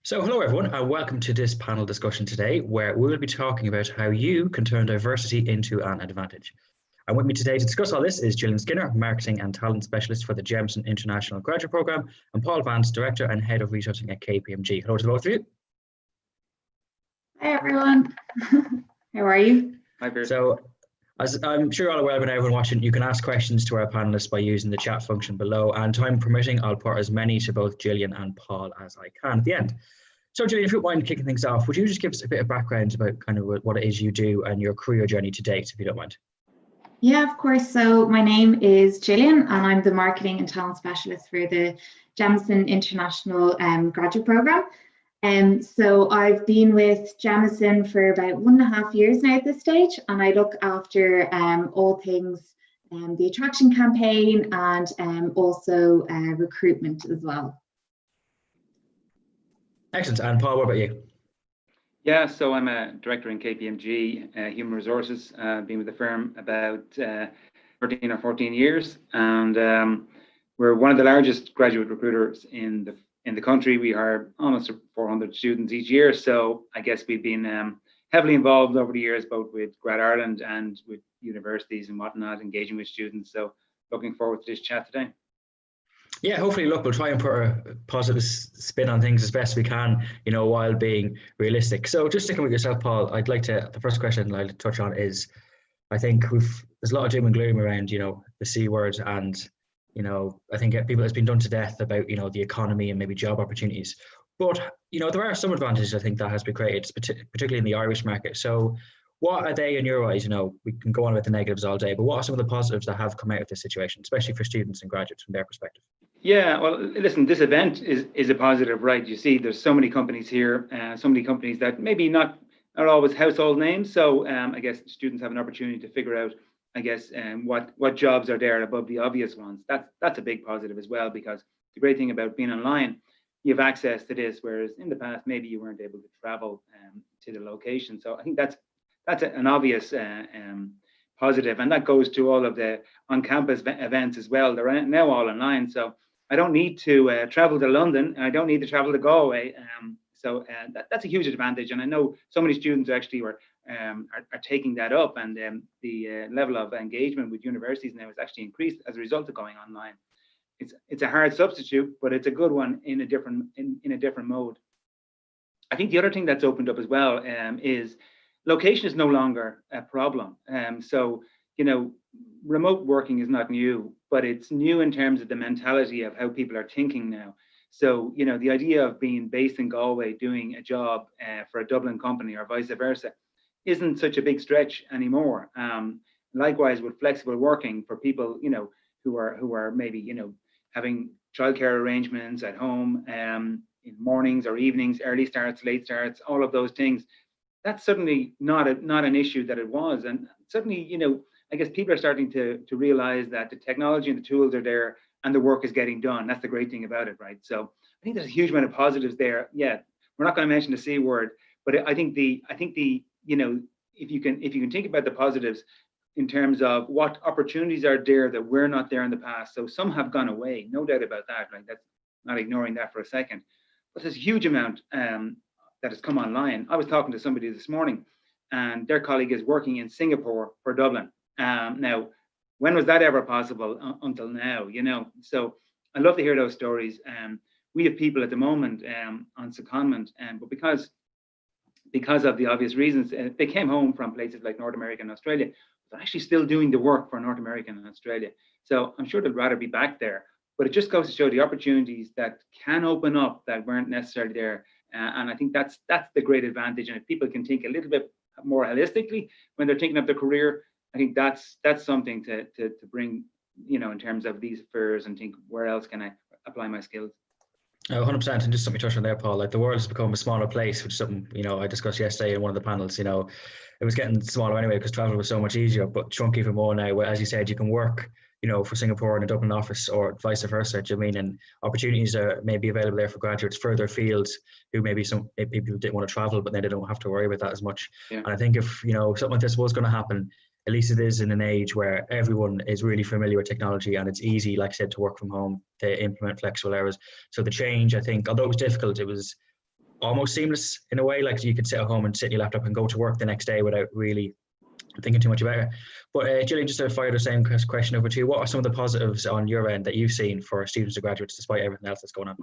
So hello everyone and welcome to this panel discussion today where we will be talking about how you can turn diversity into an advantage. And with me today to discuss all this is Gillian Skinner, Marketing and Talent Specialist for the Jameson International Graduate Programme, and Paul Vance, Director and Head of Researching at KPMG. Hello to both of you. Hi everyone. How are you? Hi, Pierce. So as I'm sure you're all aware by now, everyone watching, you can ask questions to our panelists by using the chat function below, and time permitting, I'll put as many to both Gillian and Paul as I can at the end. So Gillian, if you don't mind kicking things off, would you just give us a bit of background about kind of what it is you do and your career journey to date, if you don't mind? Yeah, of course. So my name is Gillian and I'm the Marketing and Talent Specialist for the Jameson International Graduate Programme. So I've been with Jameson for about 1.5 years now at this stage, and I look after all things the attraction campaign and also recruitment as well. Excellent. And Paul, what about you? Yeah, so I'm a director in KPMG, Human Resources. Been with the firm about 13 or 14 years, and we're one of the largest graduate recruiters in the country. We hire almost 400 students each year. So I guess we've been heavily involved over the years, both with gradireland and with universities and whatnot, engaging with students. So looking forward to this chat today. Yeah, hopefully, look, we'll try and put a positive spin on things as best we can, while being realistic. So just sticking with yourself, Paul, the first question I'd like to touch on is, I think there's a lot of doom and gloom around, the C word, and, I think it's been done to death about, the economy and maybe job opportunities. But, there are some advantages, I think, that has been created, particularly in the Irish market. So what are they in your eyes? We can go on with the negatives all day, but what are some of the positives that have come out of this situation, especially for students and graduates from their perspective? Yeah, well, listen, this event is a positive, right? You see, there's so many companies here, so many companies that maybe not always household names. So I guess students have an opportunity to figure out, what jobs are there above the obvious ones. That's a big positive as well, because the great thing about being online, you have access to this, whereas in the past, maybe you weren't able to travel to the location. So I think that's an obvious positive, and that goes to all of the on-campus events as well. They're now all online, so I don't need to travel to London. I don't need to travel to Galway. So that's a huge advantage. And I know so many students actually are taking that up, and the level of engagement with universities now has actually increased as a result of going online. It's a hard substitute, but it's a good one in a different mode. I think the other thing that's opened up as well is location is no longer a problem. So, remote working is not new, but it's new in terms of the mentality of how people are thinking now. So, the idea of being based in Galway doing a job for a Dublin company or vice versa isn't such a big stretch anymore. Likewise with flexible working for people, who are maybe, having childcare arrangements at home in mornings or evenings, early starts, late starts, all of those things. That's certainly not an issue that it was. And certainly, I guess people are starting to realize that the technology and the tools are there and the work is getting done. That's the great thing about it, right? So I think there's a huge amount of positives there. Yeah, we're not going to mention the C word, but I think the if you can think about the positives in terms of what opportunities are there that were not there in the past. So some have gone away, no doubt about that. Right? That's not ignoring that for a second. But there's a huge amount that has come online. I was talking to somebody this morning, and their colleague is working in Singapore for Dublin. Now, when was that ever possible until now? So I love to hear those stories. We have people at the moment on secondment, but because of the obvious reasons, they came home from places like North America and Australia, but actually still doing the work for North America and Australia. So I'm sure they'd rather be back there. But it just goes to show the opportunities that can open up that weren't necessarily there. And I think that's the great advantage. And if people can think a little bit more holistically when they're thinking of their career, I think that's something to bring, in terms of these affairs, and think, where else can I apply my skills? 100%, and just something to touch on there, Paul. Like, the world has become a smaller place, which is something I discussed yesterday in one of the panels. It was getting smaller anyway because travel was so much easier, but shrunk even more now. Where, as you said, you can work, for Singapore in a Dublin office or vice versa. Do you mean? And opportunities are maybe available there for graduates further fields who maybe people didn't want to travel, but then they don't have to worry about that as much. Yeah. And I think if something like this was going to happen, at least it is in an age where everyone is really familiar with technology and it's easy, like I said, to work from home, to implement flexible hours. So the change, I think, although it was difficult, it was almost seamless in a way. Like you could sit at home and sit in your laptop and go to work the next day without really thinking too much about it. But Gillian, just to fire the same question over to you, what are some of the positives on your end that you've seen for students and graduates despite everything else that's going on?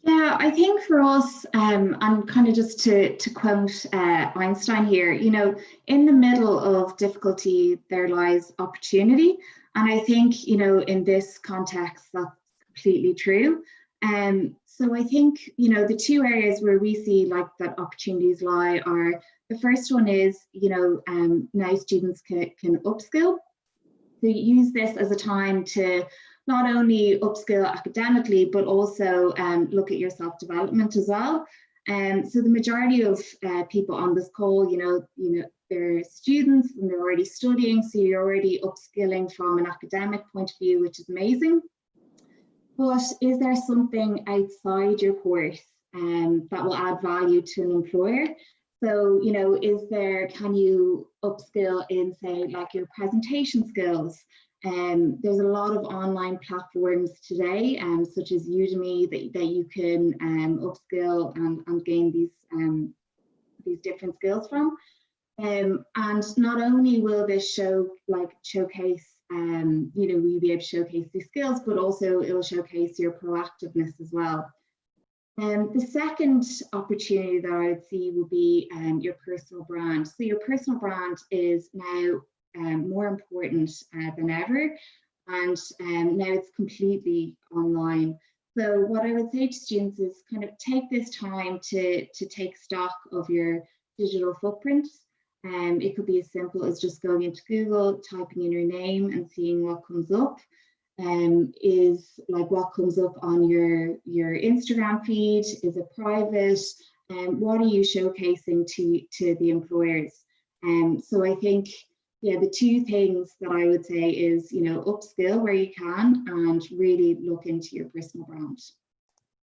Yeah, I think for us, and kind of just to quote Einstein here, you know, in the middle of difficulty, there lies opportunity. And I think, you know, in this context, that's completely true. So I think, you know, the two areas where we see like that opportunities lie are, the first one is, you know, now students can upskill. So use this as a time to not only upskill academically, but also look at your self-development as well. So the majority of people on this call, you know, they're students and they're already studying, so you're already upskilling from an academic point of view, which is amazing. But is there something outside your course that will add value to an employer? So, you know, can you upskill in, say, like your presentation skills? There's a lot of online platforms today, such as Udemy, that you can upskill and gain these different skills from. And not only will this showcase, you know, will you be able to showcase these skills, but also it will showcase your proactiveness as well. The second opportunity that I would see would be your personal brand. So your personal brand is now more important than ever, and now it's completely online. So what I would say to students is kind of take this time to take stock of your digital footprint. It could be as simple as just going into Google, typing in your name and seeing what comes up. Is like what comes up on your Instagram feed, is it private, and what are you showcasing to the employers? So I think, yeah, the two things that I would say is, you know, upskill where you can and really look into your personal brand.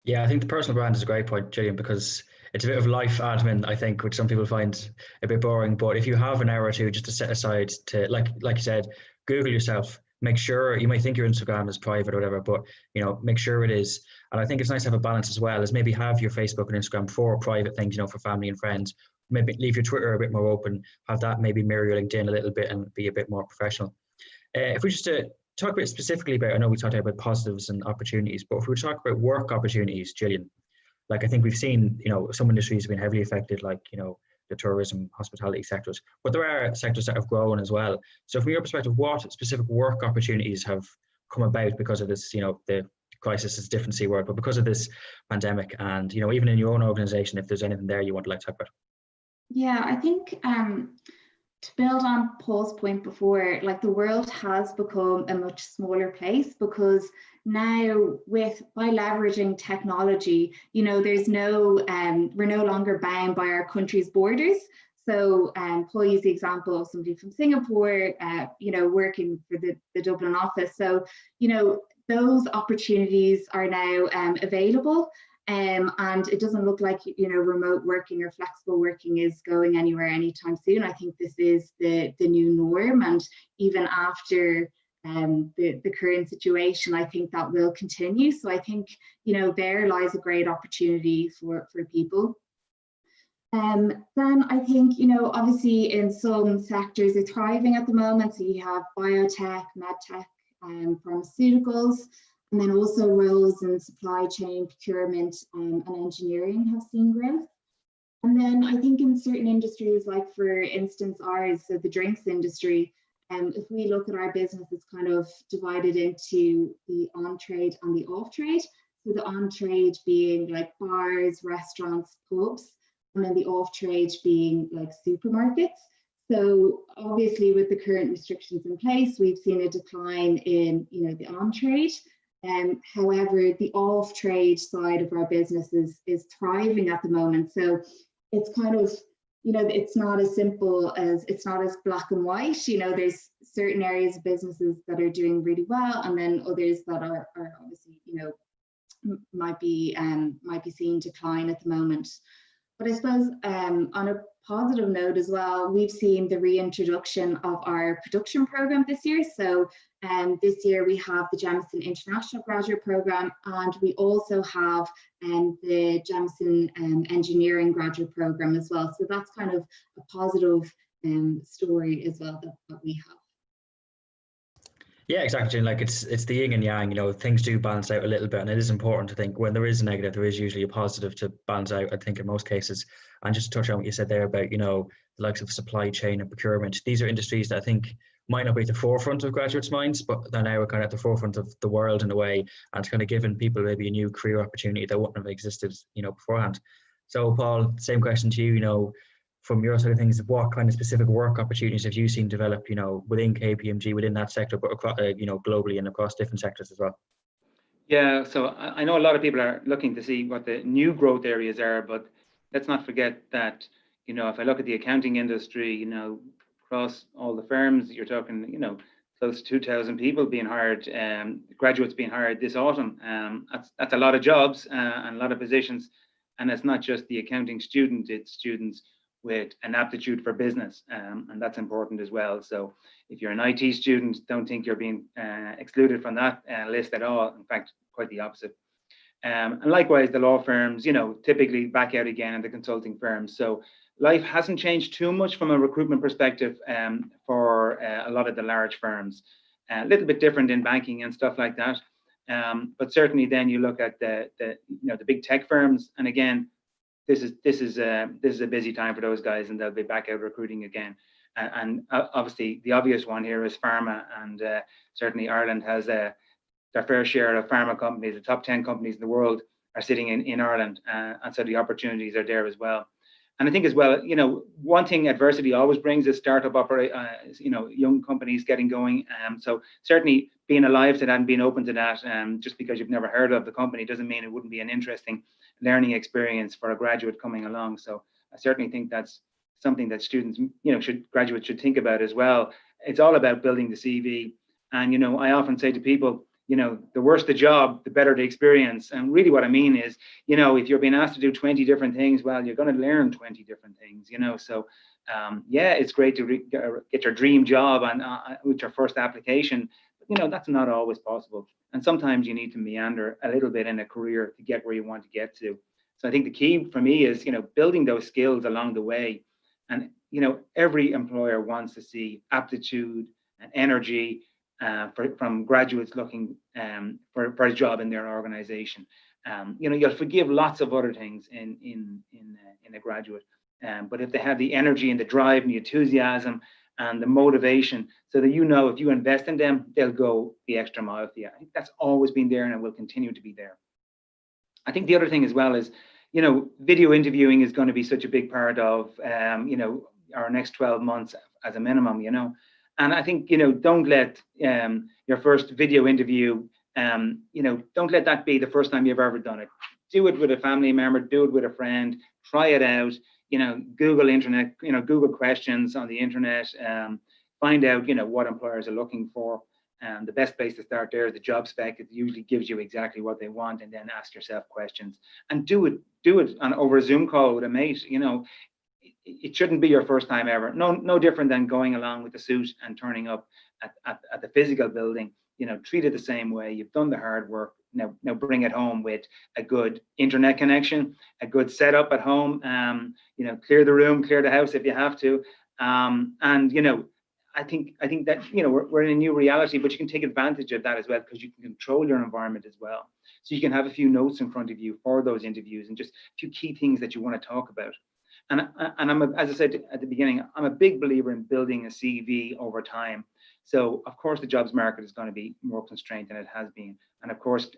Yeah, I think the personal brand is a great point, Gillian, because it's a bit of life admin, I think, which some people find a bit boring. But if you have an hour or two just to set aside to, like you said, Google yourself, make sure, you might think your Instagram is private or whatever, but, you know, make sure it is. And I think it's nice to have a balance as well, as maybe have your Facebook and Instagram for private things, you know, for family and friends. Maybe leave your Twitter a bit more open, have that maybe mirror your LinkedIn a little bit and be a bit more professional. If we just talk a bit specifically about, I know we talked about positives and opportunities, but if we talk about work opportunities, Gillian, like I think we've seen, you know, some industries have been heavily affected, like, you know, the tourism, hospitality sectors, but there are sectors that have grown as well. So from your perspective, what specific work opportunities have come about because of this, you know, the crisis is a different C word, but because of this pandemic, and, you know, even in your own organization, if there's anything there you want to like talk about? Yeah, I think to build on Paul's point before, like the world has become a much smaller place, because now by leveraging technology, you know, there's no we're no longer bound by our country's borders. So Paul used the example of somebody from Singapore, you know, working for the Dublin office. So, you know, those opportunities are now available. And it doesn't look like, you know, remote working or flexible working is going anywhere anytime soon. I think this is the new norm, and even after the current situation, I think that will continue. So I think, you know, there lies a great opportunity for people. Then I think, you know, obviously in some sectors are thriving at the moment. So you have biotech, medtech, pharmaceuticals. And then also roles in supply chain, procurement, and engineering have seen growth. And then I think in certain industries, like for instance ours, so the drinks industry, if we look at our business, it's kind of divided into the on-trade and the off-trade. So the on-trade being like bars, restaurants, pubs, and then the off-trade being like supermarkets. So obviously with the current restrictions in place, we've seen a decline in, you know, the on-trade. However, the off-trade side of our business is thriving at the moment. So it's kind of, you know, it's not as simple as, it's not as black and white. You know, there's certain areas of businesses that are doing really well, and then others that are obviously, you know, might be seeing decline at the moment. But I suppose on a positive note as well, we've seen the reintroduction of our production program this year. So this year we have the Jameson International Graduate Program, and we also have the Jameson Engineering Graduate Program as well. So that's kind of a positive story as well that we have. Yeah, exactly. Like it's the yin and yang, things do balance out a little bit, and it is important to think when there is a negative, there is usually a positive to balance out, I think, in most cases. And just to touch on what you said there about, the likes of supply chain and procurement, these are industries that I think might not be at the forefront of graduates' minds, but they're now kind of at the forefront of the world in a way, and it's kind of given people maybe a new career opportunity that wouldn't have existed, beforehand. So Paul, same question to you, from your side of things, what kind of specific work opportunities have you seen develop, within KPMG, within that sector, but across, globally and across different sectors as well? Yeah, so I know a lot of people are looking to see what the new growth areas are, but let's not forget that, if I look at the accounting industry, across all the firms, you're talking, close to 2,000 people being hired, graduates being hired this autumn. That's a lot of jobs and a lot of positions. And it's not just the accounting student, it's students with an aptitude for business, and that's important as well. So if you're an IT student, don't think you're being excluded from that list at all. In fact, quite the opposite. And likewise, the law firms, typically back out again in the consulting firms. So life hasn't changed too much from a recruitment perspective for a lot of the large firms. A little bit different in banking and stuff like that. But certainly then you look at the big tech firms, and again, this is a busy time for those guys, and they'll be back out recruiting again. And obviously, the obvious one here is pharma, and certainly Ireland has their fair share of pharma companies. The top 10 companies in the world are sitting in Ireland, and so the opportunities are there as well. And I think as well, one thing adversity always brings is startup young companies getting going. So certainly being alive to that and being open to that, just because you've never heard of the company doesn't mean it wouldn't be an interesting learning experience for a graduate coming along. So I certainly think that's something that students, graduates should think about as well. It's all about building the CV. And, I often say to people, the worse the job, the better the experience. And really what I mean is, if you're being asked to do 20 different things, well, you're going to learn 20 different things, So, yeah, it's great to get your dream job with your first application. But, that's not always possible. And sometimes you need to meander a little bit in a career to get where you want to get to. So I think the key for me is, building those skills along the way. And, every employer wants to see aptitude and energy from graduates looking for a job in their organization. You'll forgive lots of other things in a graduate, but if they have the energy and the drive and the enthusiasm and the motivation, so that if you invest in them, they'll go the extra mile for you. I think that's always been there and it will continue to be there. I think the other thing as well is, video interviewing is going to be such a big part of our next 12 months as a minimum. And I think, don't let your first video interview, don't let that be the first time you've ever done it. Do it with a family member, do it with a friend, try it out, Google questions on the internet, find out, what employers are looking for. The best place to start there is the job spec. It usually gives you exactly what they want, and then ask yourself questions and do it over a Zoom call with a mate. It shouldn't be your first time ever. No different than going along with the suit and turning up at the physical building. Treat it the same way. You've done the hard work. Now bring it home with a good internet connection, a good setup at home. Clear the room, clear the house if you have to. I think that we're in a new reality, but you can take advantage of that as well, because you can control your environment as well. So you can have a few notes in front of you for those interviews and just a few key things that you want to talk about. And as I said at the beginning, I'm a big believer in building a CV over time. So of course the jobs market is going to be more constrained than it has been, and of course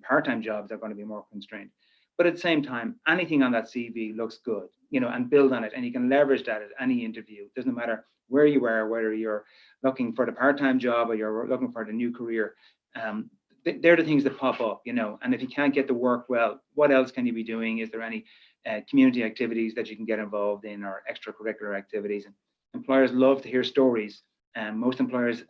part-time jobs are going to be more constrained. But at the same time, anything on that CV looks good, and build on it, and you can leverage that at any interview. It doesn't matter where you are, whether you're looking for the part-time job or you're looking for the new career. They're the things that pop up, and if you can't get the work, well, what else can you be doing? Is there any community activities that you can get involved in, or extracurricular activities? And employers love to hear stories, and most employers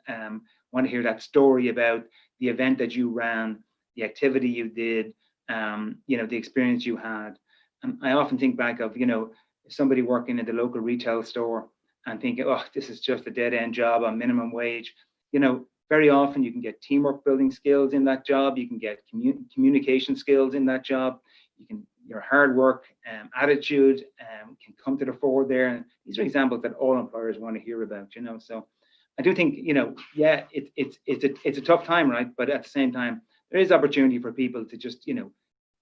want to hear that story about the event that you ran, the activity you did, the experience you had. And I often think back of, somebody working in the local retail store and thinking, oh, this is just a dead end job on minimum wage. Very often you can get teamwork building skills in that job. You can get communication skills in that job. Your hard work, attitude can come to the fore there. And these are examples that all employers want to hear about, So I do think, yeah, it's a tough time, right? But at the same time, there is opportunity for people to just,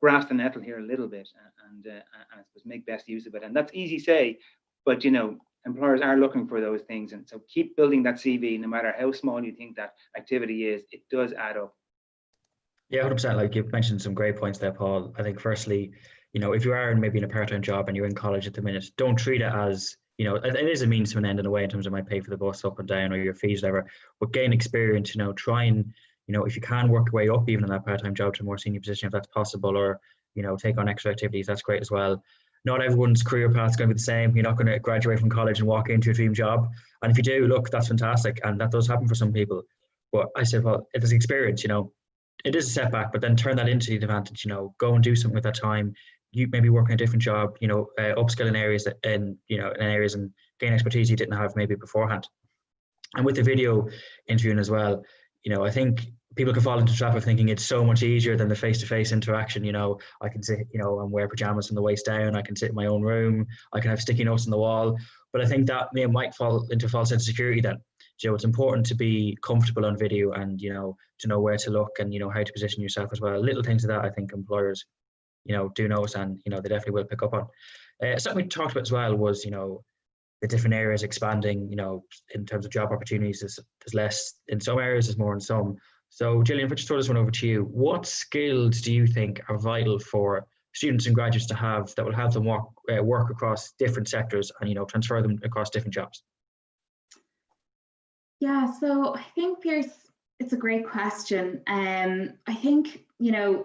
grasp the nettle here a little bit and I suppose make best use of it. And that's easy to say, but employers are looking for those things. And so keep building that CV, no matter how small you think that activity is, it does add up. Yeah, 100%. Like you've mentioned some great points there, Paul. I think firstly, if you are maybe in a part-time job and you're in college at the minute, don't treat it as, it is a means to an end in a way in terms of might pay for the bus up and down or your fees, whatever, but gain experience, try and, if you can work your way up even in that part-time job to a more senior position, if that's possible, or, take on extra activities, that's great as well. Not everyone's career path is going to be the same. You're not going to graduate from college and walk into a dream job. And if you do, look, that's fantastic. And that does happen for some people. But I said, well, it is experience, it is a setback, but then turn that into the advantage, go and do something with that time. You maybe work in a different job, upskill in areas in areas and gain expertise you didn't have maybe beforehand. And with the video interviewing as well, I think people can fall into the trap of thinking it's so much easier than the face-to-face interaction. I can sit, and wear pajamas from the waist down. I can sit in my own room. I can have sticky notes on the wall. But I think that might fall into a false sense of security then. It's important to be comfortable on video and, to know where to look and, how to position yourself as well. Little things like that, I think employers, do notice and, they definitely will pick up on. Something we talked about as well was, the different areas expanding, in terms of job opportunities. There's less in some areas, there's more in some. So Gillian, if I just throw this one over to you, what skills do you think are vital for students and graduates to have that will help them work across different sectors and, transfer them across different jobs? Yeah, so I think it's a great question. I think,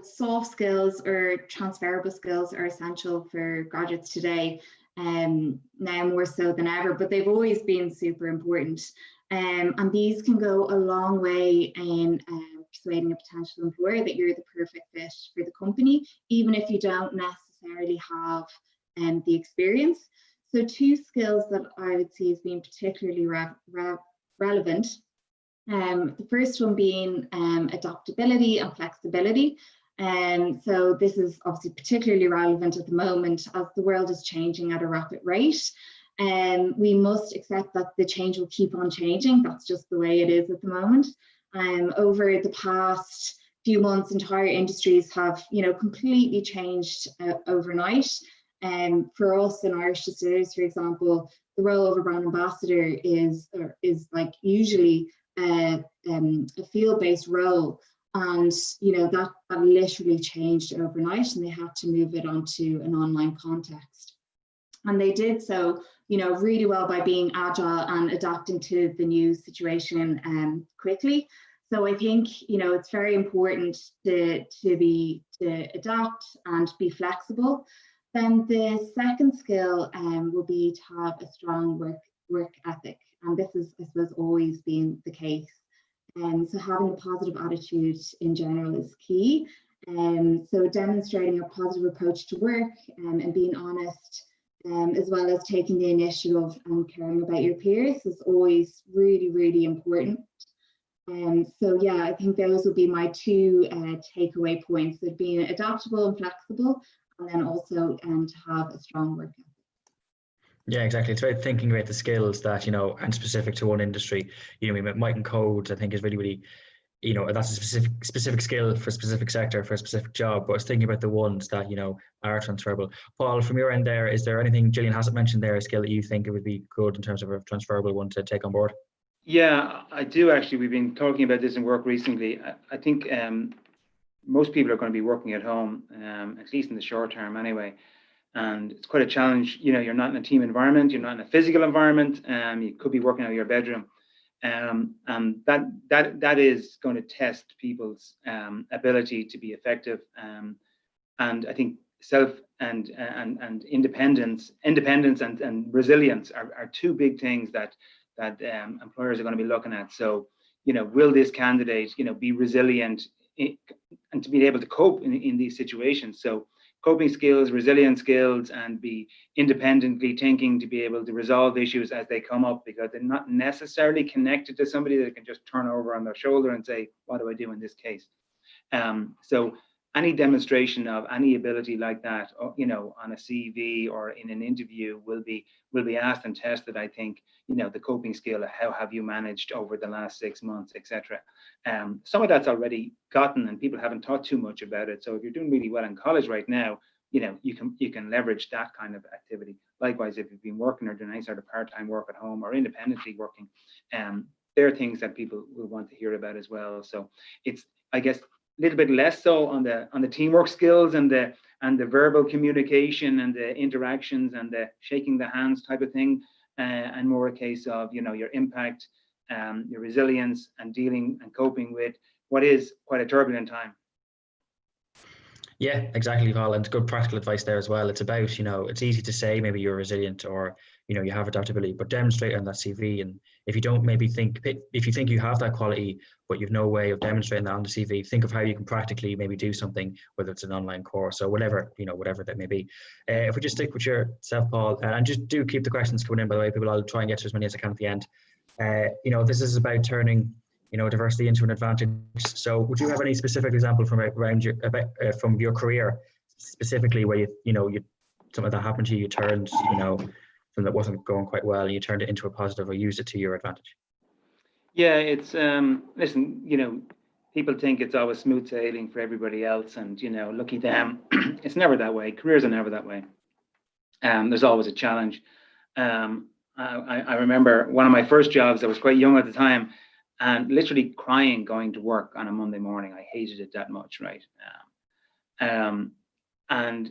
soft skills or transferable skills are essential for graduates today, now more so than ever, but they've always been super important. And these can go a long way in persuading a potential employer that you're the perfect fit for the company, even if you don't necessarily have the experience. So two skills that I would see as being particularly relevant. The first one being adaptability and flexibility. So this is obviously particularly relevant at the moment as the world is changing at a rapid rate. We must accept that the change will keep on changing. That's just the way it is at the moment. Over the past few months, entire industries have, completely changed overnight. For us in Irish distillers, for example, the role of a brand ambassador is like usually a field-based role, and that literally changed overnight, and they had to move it onto an online context. And they did so, really well by being agile and adapting to the new situation quickly. So I think, it's very important to adapt and be flexible. Then the second skill will be to have a strong work ethic. And this is, I suppose, always been the case. So having a positive attitude in general is key. So demonstrating a positive approach to work and being honest, as well as taking the initiative and caring about your peers is always really, really important. So yeah, I think those would be my two takeaway points, of being adaptable and flexible, and then also to have a strong work ethic. Yeah, exactly. It's about thinking about the skills that, and specific to one industry. Mike and code, I think, is really, really, that's a specific skill for a specific sector, for a specific job. But I was thinking about the ones that, are transferable. Paul, from your end there, is there anything Gillian hasn't mentioned there, a skill that you think it would be good in terms of a transferable one to take on board? Yeah, I do actually. We've been talking about this in work recently. I think most people are going to be working at home, at least in the short term anyway. And it's quite a challenge. You're not in a team environment, you're not in a physical environment, you could be working out of your bedroom. And that is going to test people's ability to be effective. And I think self and independence and resilience are two big things that employers are going to be looking at. So, will this candidate, be resilient and to be able to cope in these situations. So coping skills, resilience skills, and be independently thinking to be able to resolve issues as they come up, because they're not necessarily connected to somebody that can just turn over on their shoulder and say, what do I do in this case? So any demonstration of any ability like that, on a CV or in an interview will be asked and tested. I think, the coping skill of how have you managed over the last 6 months, etc. Some of that's already gotten, and people haven't thought too much about it. So if you're doing really well in college right now, you can leverage that kind of activity. Likewise, if you've been working or doing any sort of part-time work at home or independently working, there are things that people will want to hear about as well. So it's, I guess, a little bit less so on the teamwork skills and the verbal communication and the interactions and the shaking the hands type of thing, and more a case of your impact, your resilience, and dealing and coping with what is quite a turbulent time. Yeah, exactly, Paul, and good practical advice there as well. It's about, it's easy to say maybe you're resilient or you have adaptability, but demonstrate on that CV. And if you don't maybe if you think you have that quality, but you've no way of demonstrating that on the CV, think of how you can practically maybe do something, whether it's an online course or whatever, whatever that may be. If we just stick with yourself, Paul, and just do keep the questions coming in, by the way, people, I'll try and get to as many as I can at the end. This is about turning diversity into an advantage. So would you have any specific example from your career specifically where you something that happened to you, you turned, something that wasn't going quite well and you turned it into a positive or used it to your advantage? Yeah, it's listen, people think it's always smooth sailing for everybody else and lucky them. It's never that way. Careers are never that way. There's always a challenge. I remember one of my first jobs, I was quite young at the time, and literally crying going to work on a Monday morning. I hated it that much, right? And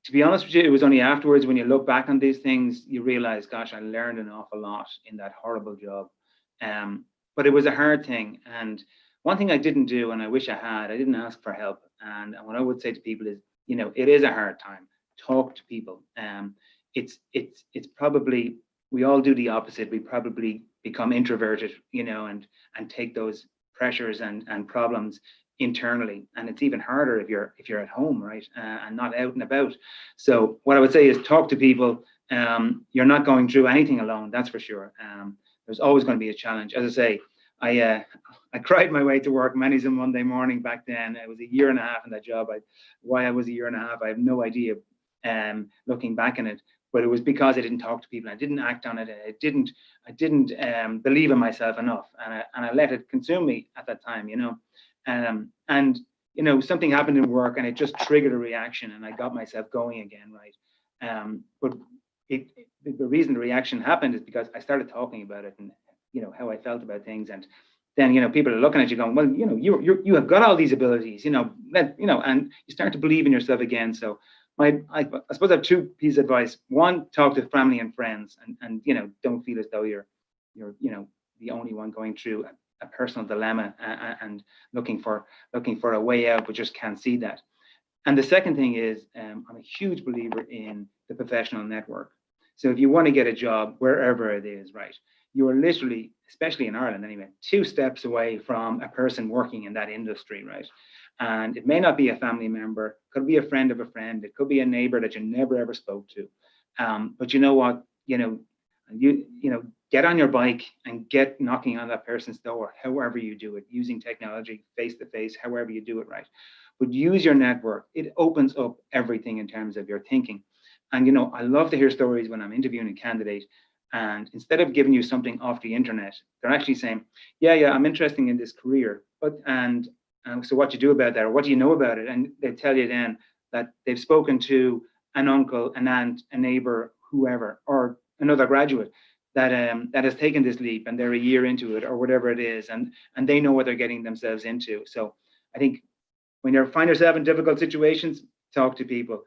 to be honest with you, it was only afterwards when you look back on these things, you realize, gosh, I learned an awful lot in that horrible job. But it was a hard thing. And one thing I didn't do, and I wish I didn't ask for help. And what I would say to people is, it is a hard time. Talk to people. It's probably, we all do the opposite. We probably become introverted, and take those pressures and problems internally. And it's even harder if you're at home, right, and not out and about. So what I would say is talk to people. You're not going through anything alone, that's for sure. There's always going to be a challenge. As I say, I cried my way to work many a Monday morning back then. It was a year and a half in that job. Why I was a year and a half, I have no idea. Looking back on it. But it was because I didn't talk to people. I didn't act on it. I didn't believe in myself enough, and I let it consume me at that time, and something happened in work, and it just triggered a reaction, and I got myself going again, right? But the reason the reaction happened is because I started talking about it and how I felt about things, and then people are looking at you going, well, you have got all these abilities, and you start to believe in yourself again. So I suppose I have two pieces of advice. One, talk to family and friends, and don't feel as though you're the only one going through a personal dilemma and looking for a way out, but just can't see that. And the second thing is, I'm a huge believer in the professional network. So if you want to get a job wherever it is, right, you are literally, especially in Ireland anyway, 2 steps away from a person working in that industry, right? And it may not be a family member, could be a friend of a friend, it could be a neighbor that you never ever spoke to. But you know what, you get on your bike and get knocking on that person's door, however you do it, using technology, face to face, however you do it, right? But use your network. It opens up everything in terms of your thinking. And I love to hear stories when I'm interviewing a candidate, and instead of giving you something off the internet, they're actually saying, yeah, I'm interested in this career, but so what do you do about that, or what do you know about it? And they tell you then that they've spoken to an uncle, an aunt, a neighbor, whoever, or another graduate that has taken this leap, and they're a year into it, or whatever it is, and they know what they're getting themselves into. So I think when you find yourself in difficult situations, talk to people.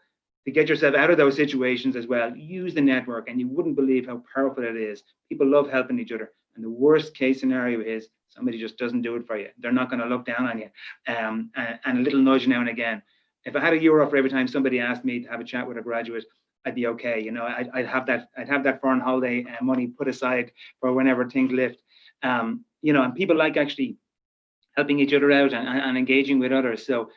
To get yourself out of those situations as well, use the network, and you wouldn't believe how powerful it is. People love helping each other. And the worst case scenario is somebody just doesn't do it for you. They're not going to look down on you. And a little nudge now and again. If I had €1 for every time somebody asked me to have a chat with a graduate, I'd be okay. I'd have that foreign holiday money put aside for whenever things lift. And people like actually helping each other out and engaging with others. So,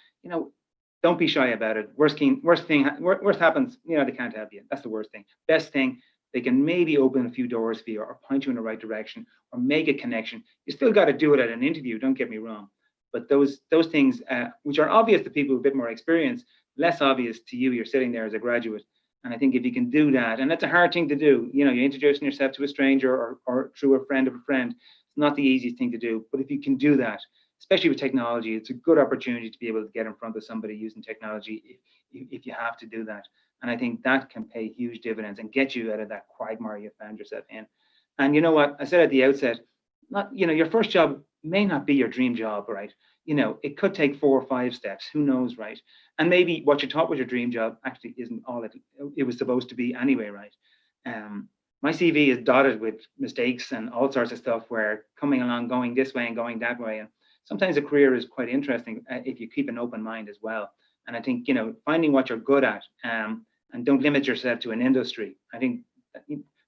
don't be shy about it. Worst happens, they can't help you. That's the worst thing. Best thing, they can maybe open a few doors for you or point you in the right direction or make a connection. You still got to do it at an interview, don't get me wrong. But those things, which are obvious to people with a bit more experience, less obvious to you, you're sitting there as a graduate. And I think if you can do that, and that's a hard thing to do, you're introducing yourself to a stranger or through a friend of a friend, it's not the easiest thing to do. But if you can do that, especially with technology, it's a good opportunity to be able to get in front of somebody using technology if you have to do that. And I think that can pay huge dividends and get you out of that quagmire you found yourself in. And you know what? I said at the outset, your first job may not be your dream job, right? It could take 4 or 5 steps, who knows, right? And maybe what you thought was your dream job actually isn't all it was supposed to be anyway, right? My CV is dotted with mistakes and all sorts of stuff where coming along, going this way and going that way. And sometimes a career is quite interesting if you keep an open mind as well. And I think, finding what you're good at and don't limit yourself to an industry. I think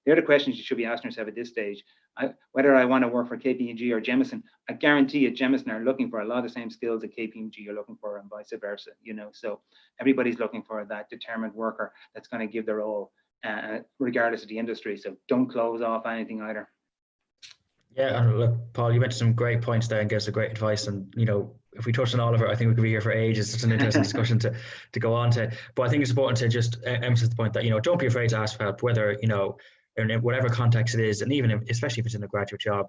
they're the questions you should be asking yourself at this stage. Whether I want to work for KPMG or Jameson, I guarantee you Jameson are looking for a lot of the same skills that KPMG are looking for and vice versa, So everybody's looking for that determined worker that's going to give their all, regardless of the industry. So don't close off anything either. Yeah, and look, Paul, you mentioned some great points there and gave us some great advice. And, if we touch on all of it, I think we could be here for ages. It's an interesting discussion to go on to. But I think it's important to just emphasize the point that, don't be afraid to ask for help, whether, in whatever context it is, and even especially if it's in a graduate job,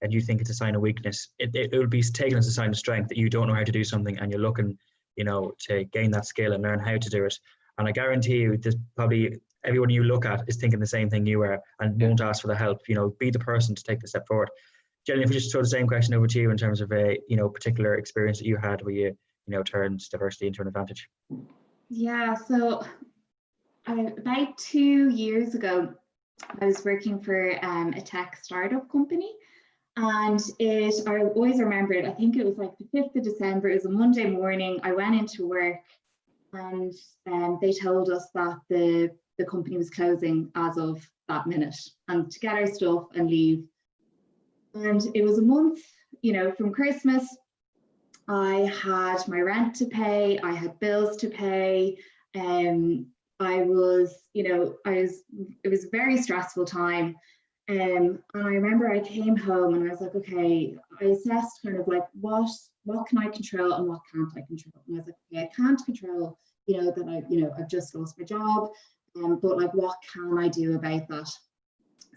and you think it's a sign of weakness, it will be taken as a sign of strength that you don't know how to do something and you're looking, to gain that skill and learn how to do it. And I guarantee you, there's probably everyone you look at is thinking the same thing you are and won't ask for the help. Be the person to take the step forward. Gillian, if we just throw the same question over to you in terms of a particular experience that you had where you turned diversity into an advantage. Yeah, so about 2 years ago, I was working for a tech startup company, and I always remember it. I think it was like the 5th of December. It was a Monday morning. I went into work, and they told us that the company was closing as of that minute, and to get our stuff and leave. And it was a month, from Christmas. I had my rent to pay. I had bills to pay. It was a very stressful time. And I remember I came home and I was like, okay, I assessed kind of like what can I control and what can't I control. And I was like, okay, I can't control, that I've just lost my job. But like, what can I do about that?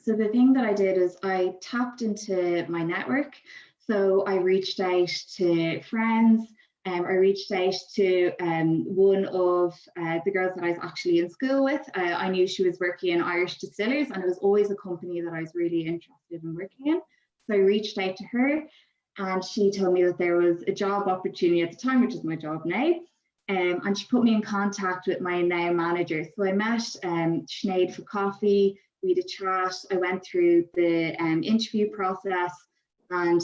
So the thing that I did is I tapped into my network. So I reached out to friends. I reached out to one of the girls that I was actually in school with. I knew she was working in Irish Distillers, and it was always a company that I was really interested in working in. So I reached out to her, and she told me that there was a job opportunity at the time, which is my job now. And she put me in contact with my now manager. So I met Sinead for coffee. We had a chat. I went through the interview process, and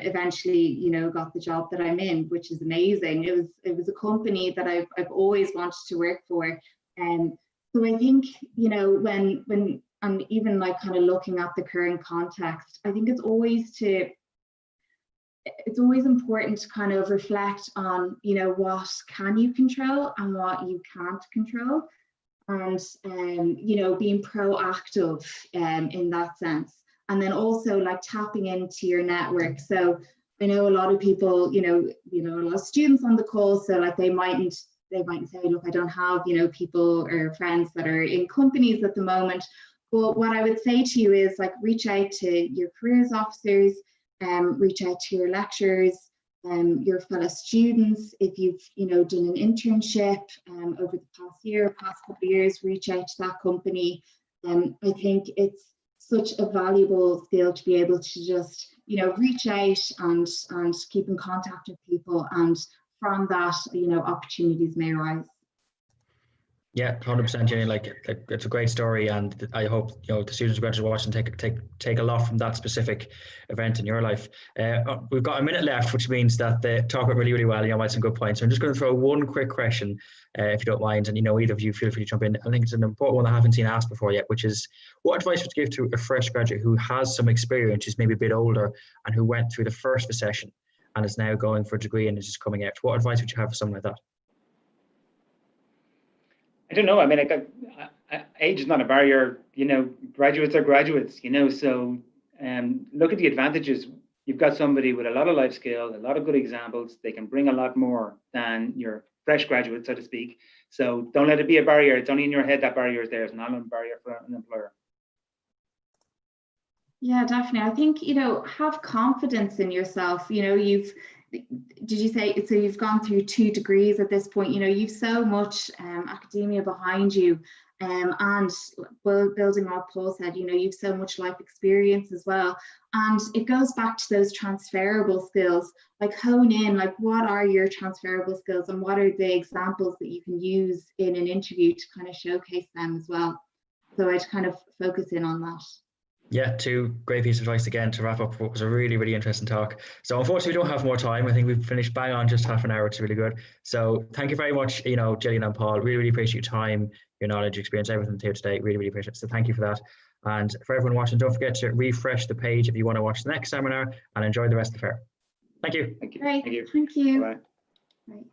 eventually, got the job that I'm in, which is amazing. It was a company that I've always wanted to work for. So I think, when I'm even like kind of looking at the current context, I think it's always important to kind of reflect on, what can you control and what you can't control. And, being proactive in that sense. And then also like tapping into your network. So I know a lot of people, a lot of students on the call, so like they might say, look, I don't have, people or friends that are in companies at the moment. But what I would say to you is like, reach out to your careers officers, reach out to your lecturers, your fellow students. If you've done an internship over the past year, past couple of years, reach out to that company. I think it's such a valuable skill to be able to just reach out and keep in contact with people, and from that opportunities may arise. Yeah, 100%, Jenny. Like it's a great story, and I hope the students are going to watch and take a lot from that specific event in your life. We've got a minute left, which means that the talk went really, really well. I had some good points. So I'm just going to throw one quick question, if you don't mind, and either of you feel free to jump in. I think it's an important one I haven't seen asked before yet, which is, what advice would you give to a fresh graduate who has some experience, who's maybe a bit older, and who went through the first recession, and is now going for a degree and is just coming out? What advice would you have for someone like that? I don't know. I mean, age is not a barrier. Graduates are graduates. So look at the advantages. You've got somebody with a lot of life skill, a lot of good examples. They can bring a lot more than your fresh graduate, so to speak. So don't let it be a barrier. It's only in your head that barrier is there. It's not a barrier for an employer. Yeah, definitely. I think, have confidence in yourself. Did you say, so you've gone through 2 degrees at this point, you've so much academia behind you, and building on what Paul said, you've so much life experience as well. And it goes back to those transferable skills, like hone in, like what are your transferable skills and what are the examples that you can use in an interview to kind of showcase them as well. So I'd kind of focus in on that. Yeah, 2 great pieces of advice again to wrap up what was a really, really interesting talk. So unfortunately, we don't have more time. I think we've finished bang on just half an hour, which is really good. So thank you very much, Gillian and Paul. Really, really appreciate your time, your knowledge, experience, everything here today. Really, really appreciate it. So thank you for that. And for everyone watching, don't forget to refresh the page if you want to watch the next seminar, and enjoy the rest of the fair. Thank you. Thank you. Great. Thank you. Thank you. Bye-bye. Right.